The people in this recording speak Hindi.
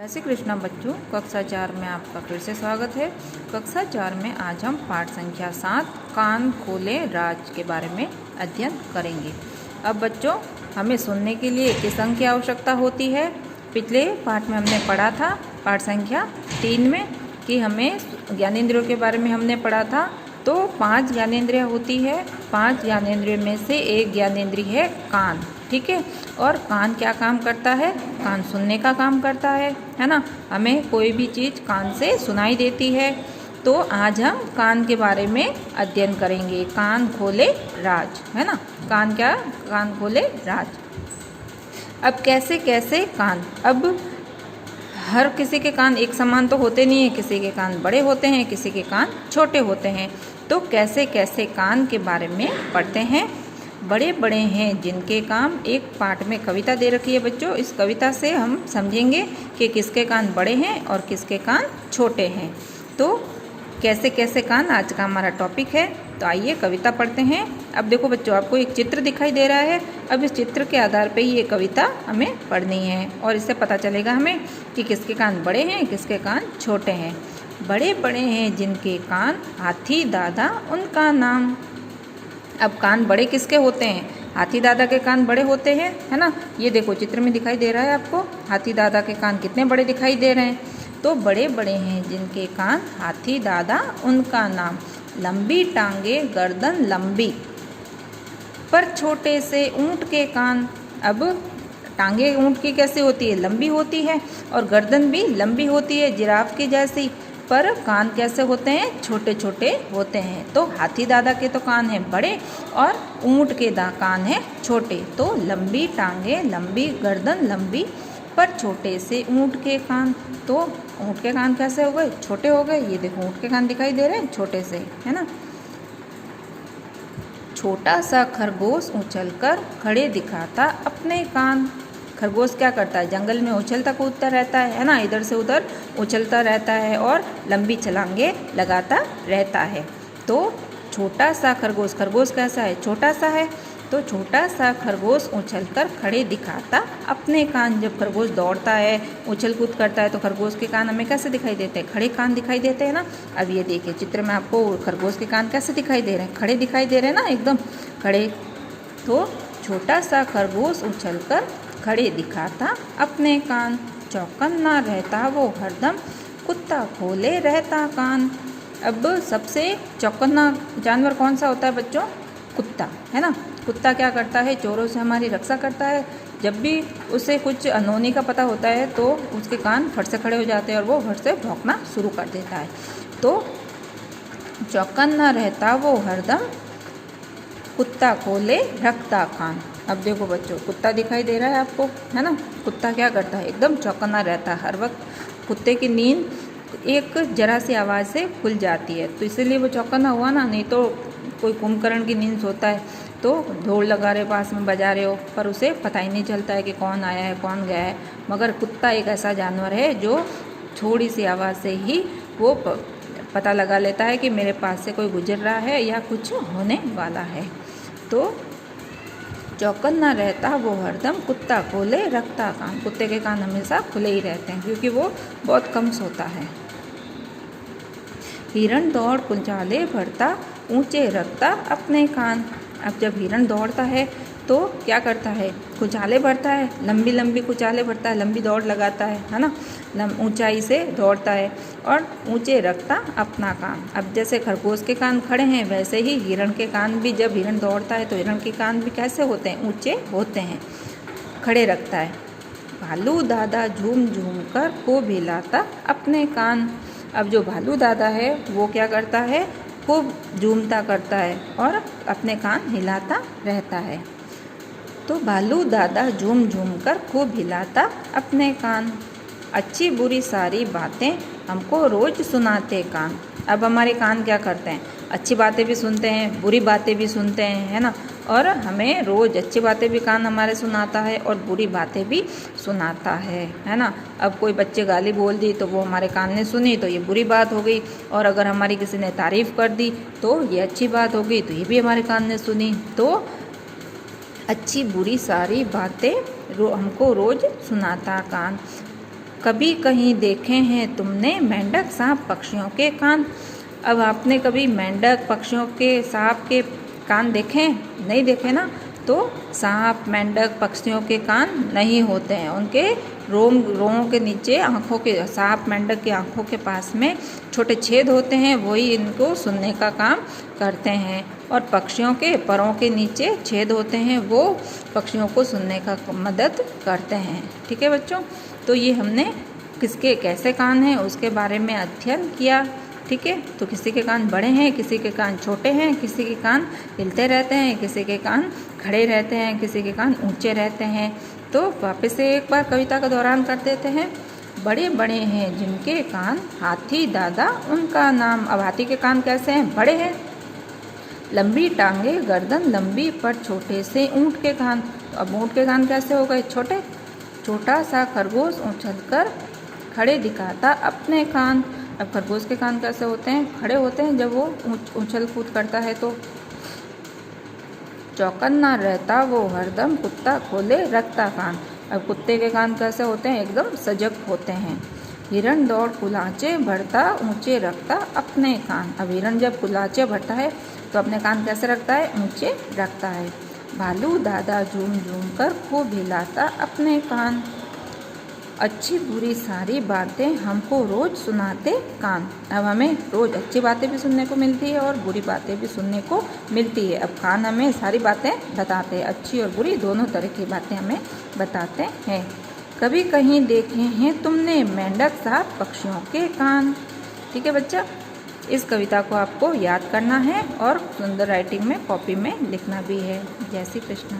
जय श्री कृष्ण बच्चों, कक्षा 4 में आपका फिर से स्वागत है। कक्षा 4 में आज हम पाठ संख्या 7 कान खोले राज के बारे में अध्ययन करेंगे। अब बच्चों, हमें सुनने के लिए किस अंग की आवश्यकता होती है? पिछले पाठ में हमने पढ़ा था पाठ संख्या 3 में कि हमें ज्ञानेंद्रियों के बारे में हमने पढ़ा था। तो 5 ज्ञानेंद्रियाँ होती है। 5 ज्ञानेंद्रियों में से एक ज्ञानेंद्रिय है कान, ठीक है। और कान क्या काम करता है? कान सुनने का काम करता है ना। हमें कोई भी चीज़ कान से सुनाई देती है। तो आज हम कान के बारे में अध्ययन करेंगे। कान खोले राज, है ना। कान खोले राज। अब कैसे कैसे कान? अब हर किसी के कान एक समान तो होते नहीं है। किसी के कान बड़े होते हैं, किसी के कान छोटे होते हैं। तो कैसे कैसे कान के बारे में पढ़ते हैं। बड़े बड़े हैं जिनके काम, एक पाठ में कविता दे रखी है बच्चों। इस कविता से हम समझेंगे कि किसके कान बड़े हैं और किसके कान छोटे हैं। तो कैसे कैसे कान आज का हमारा टॉपिक है। तो आइए कविता पढ़ते हैं। अब देखो बच्चों, आपको एक चित्र दिखाई दे रहा है। अब इस चित्र के आधार पे ही ये कविता हमें पढ़नी है और इससे पता चलेगा हमें कि किसके कान बड़े हैं, किसके कान छोटे हैं। बड़े बड़े हैं जिनके कान, हाथी दादा उनका नाम। अब कान बड़े किसके होते हैं? हाथी दादा के कान बड़े होते हैं, है ना। ये देखो चित्र में दिखाई दे रहा है आपको, हाथी दादा के कान कितने बड़े दिखाई दे रहे हैं। तो बड़े बड़े हैं जिनके कान, हाथी दादा उनका नाम। लंबी टांगे गर्दन लंबी, पर छोटे से ऊंट के कान। अब टांगे ऊंट की कैसे होती है? लंबी होती है, और गर्दन भी लंबी होती है जिराफ की जैसी। पर कान कैसे होते हैं? छोटे छोटे होते हैं। तो हाथी दादा के तो कान हैं बड़े और ऊंट के कान हैं छोटे। तो लंबी टांगे लंबी, गर्दन लंबी, पर छोटे से ऊंट के कान। तो ऊंट के कान कैसे हो गए? छोटे हो गए। ये देखो ऊंट के कान दिखाई दे रहे हैं छोटे से, है ना। छोटा सा खरगोश उछलकर खड़े दिखाता अपने कान। खरगोश क्या करता है? जंगल में उछलता कूदता रहता है ना, इधर से उधर उछलता रहता है और लंबी छलांगे लगाता रहता है। तो छोटा सा खरगोश, खरगोश कैसा है? छोटा सा है। तो छोटा सा खरगोश उछलकर खड़े दिखाता अपने कान। जब खरगोश दौड़ता है, उछल कूद करता है, तो खरगोश के कान हमें कैसे दिखाई देते हैं? खड़े कान दिखाई देते हैं ना। अब ये देखिए चित्र में आपको खरगोश के कान कैसे दिखाई दे रहे हैं? खड़े दिखाई दे रहे हैं ना, एकदम खड़े। तो छोटा सा खरगोश उछलकर खड़े दिखाता अपने कान। चौकन्ना रहता वो हरदम, कुत्ता खोले रहता कान। अब सबसे चौकन्ना जानवर कौन सा होता है बच्चों? कुत्ता, है ना। कुत्ता क्या करता है? चोरों से हमारी रक्षा करता है। जब भी उसे कुछ अनहोनी का पता होता है तो उसके कान फट से खड़े हो जाते हैं और वो फट से भौंकना शुरू कर देता है। तो चौकन्ना रहता वो हरदम, कुत्ता खोले रखता कान। अब देखो बच्चों, कुत्ता दिखाई दे रहा है आपको, है ना। कुत्ता क्या करता है? एकदम चौकन्ना रहता है हर वक्त। कुत्ते की नींद एक जरा सी आवाज़ से खुल जाती है, तो इसीलिए वो चौकन्ना हुआ ना। नहीं तो कोई कुंभकर्ण की नींद सोता है तो ढोल लगा रहे पास में बजा रहे हो, पर उसे पता ही नहीं चलता है कि कौन आया है कौन गया है। मगर कुत्ता एक ऐसा जानवर है जो थोड़ी सी आवाज़ से ही वो पता लगा लेता है कि मेरे पास से कोई गुजर रहा है या कुछ होने वाला है। तो चौकन्ना रहता वो हरदम, कुत्ता खोले रखता कान। कुत्ते के कान हमेशा खुले ही रहते हैं क्योंकि वो बहुत कम सोता है। हिरण दौड़ कुचाले भरता, ऊंचे रखता अपने कान। अब जब हिरण दौड़ता है तो क्या करता है? कुचाले भरता है, लंबी लंबी कुचाले भरता है, लंबी दौड़ लगाता है ना। ऊंचाई से दौड़ता है और ऊंचे रखता अपना कान। अब जैसे खरगोश के कान खड़े हैं, वैसे ही हिरण के कान भी, जब हिरण दौड़ता है तो हिरण के कान भी कैसे होते हैं? ऊंचे होते हैं, खड़े रखता है। भालू दादा झूम झूम कर खूब हिलाता अपने कान। अब जो भालू दादा है वो क्या करता है? खूब झूमता करता है और अपने कान हिलाता रहता है। तो भालू दादा झूम झूम कर खूब हिलाता अपने कान। अच्छी बुरी सारी बातें हमको रोज सुनाते कान। अब हमारे कान क्या करते हैं? अच्छी बातें भी सुनते हैं, बुरी बातें भी सुनते हैं, है ना। और हमें रोज़ अच्छी बातें भी कान हमारे सुनाता है और बुरी बातें भी सुनाता है ना। अब कोई बच्चे गाली बोल दी तो वो हमारे कान ने सुनी तो ये बुरी बात हो गई, और अगर हमारी किसी ने तारीफ़ कर दी तो ये अच्छी बात हो गई, तो ये भी हमारे कान ने सुनी। तो अच्छी बुरी सारी बातें हमको रोज़ सुनाता कान। कभी कहीं देखे हैं तुमने मेंढक सांप पक्षियों के कान। अब आपने कभी मेंढक पक्षियों के सांप के कान देखे? नहीं देखे ना। तो सांप मेंढक पक्षियों के कान नहीं होते हैं, उनके रोमों के नीचे आँखों के, सांप मेंढक की आँखों के पास में छोटे छेद होते हैं, वही इनको सुनने का काम करते हैं। और पक्षियों के परों के नीचे छेद होते हैं, वो पक्षियों को सुनने का मदद करते हैं। ठीक है बच्चों, तो ये हमने किसके कैसे कान हैं उसके बारे में अध्ययन किया। ठीक है, तो किसी के कान बड़े हैं, किसी के कान छोटे हैं, किसी के कान हिलते रहते हैं, किसी के कान खड़े रहते हैं, किसी के कान ऊंचे रहते हैं। तो वापस से एक बार कविता का दोहरान कर देते हैं। बड़े बड़े हैं जिनके कान, हाथी दादा उनका नाम। अब हाथी के कान कैसे हैं? बड़े हैं। लंबी टांगे गर्दन लंबी पर छोटे से ऊँट के कान। तो अब ऊँट के कान कैसे हो गए? छोटे। छोटा सा खरगोश उछलकर खड़े दिखाता अपने कान। अब खरगोश के कान कैसे होते हैं? खड़े होते हैं जब वो उछल कूद करता है। तो चौकन्ना रहता वो हरदम कुत्ता खोले रखता कान। अब कुत्ते के कान कैसे होते हैं? एकदम सजग होते हैं। हिरण दौड़ कुलाचे भरता ऊंचे रखता अपने कान। अब हिरण जब कुलाचे भरता है तो अपने कान कैसे रखता है? ऊंचे रखता है। भालू दादा झूम झूम कर खूब हिलाता अपने कान। अच्छी बुरी सारी बातें हमको रोज़ सुनाते कान। अब हमें रोज़ अच्छी बातें भी सुनने को मिलती है और बुरी बातें भी सुनने को मिलती है। अब कान हमें सारी बातें बताते हैं, अच्छी और बुरी दोनों तरह की बातें हमें बताते हैं। कभी कहीं देखे हैं तुमने मेंढक सांप पक्षियों के कान। ठीक है बच्चा, इस कविता को आपको याद करना है और सुंदर राइटिंग में कॉपी में लिखना भी है। जय श्री कृष्ण।